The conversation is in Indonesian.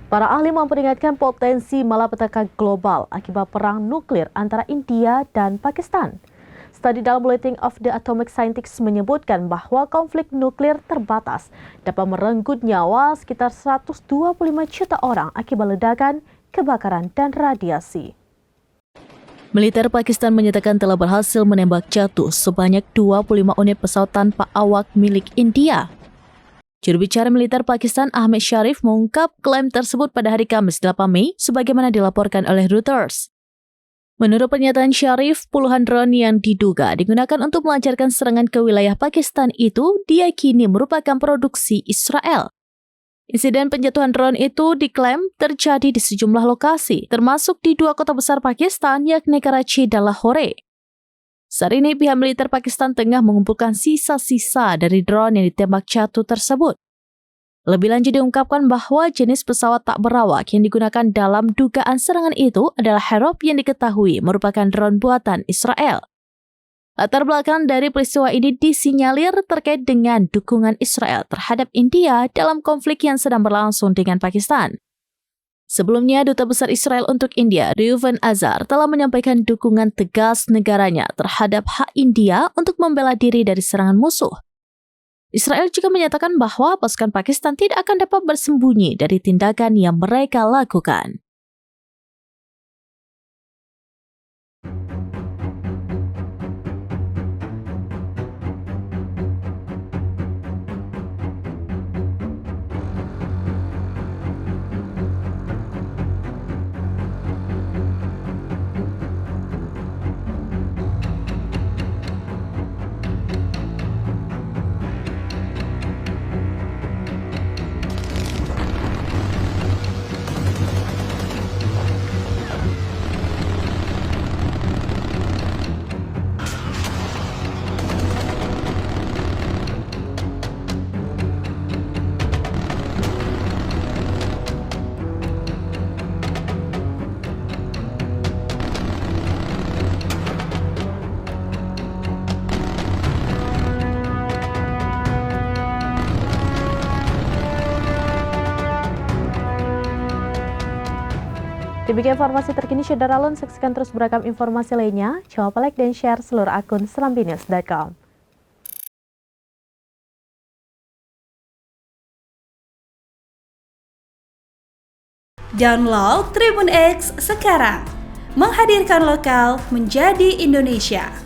Para ahli memperingatkan potensi malapetaka global akibat perang nuklir antara India dan Pakistan. Studi dalam Bulletin of the Atomic Scientists menyebutkan bahwa konflik nuklir terbatas dapat merenggut nyawa sekitar 125 juta orang akibat ledakan, kebakaran, dan radiasi. Militer Pakistan menyatakan telah berhasil menembak jatuh sebanyak 25 unit pesawat tanpa awak milik India. Juru bicara militer Pakistan Ahmed Sharif mengungkap klaim tersebut pada hari Kamis 8 Mei sebagaimana dilaporkan oleh Reuters. Menurut pernyataan Sharif, puluhan drone yang diduga digunakan untuk melancarkan serangan ke wilayah Pakistan itu diyakini merupakan produksi Israel. Insiden penjatuhan drone itu diklaim terjadi di sejumlah lokasi, termasuk di dua kota besar Pakistan yakni Karachi dan Lahore. Saat ini pihak militer Pakistan tengah mengumpulkan sisa-sisa dari drone yang ditembak jatuh tersebut. Lebih lanjut diungkapkan bahwa jenis pesawat tak berawak yang digunakan dalam dugaan serangan itu adalah Harop yang diketahui merupakan drone buatan Israel. Latar belakang dari peristiwa ini disinyalir terkait dengan dukungan Israel terhadap India dalam konflik yang sedang berlangsung dengan Pakistan. Sebelumnya, Duta Besar Israel untuk India, Reuven Azar, telah menyampaikan dukungan tegas negaranya terhadap hak India untuk membela diri dari serangan musuh. Israel juga menyatakan bahwa pasukan Pakistan tidak akan dapat bersembunyi dari tindakan yang mereka lakukan. Demikian informasi terkini Saudara Lun, saksikan terus beragam informasi lainnya. Jangan lupa like dan share seluruh akun serambinews.com. Download Tribun X sekarang, menghadirkan lokal menjadi Indonesia.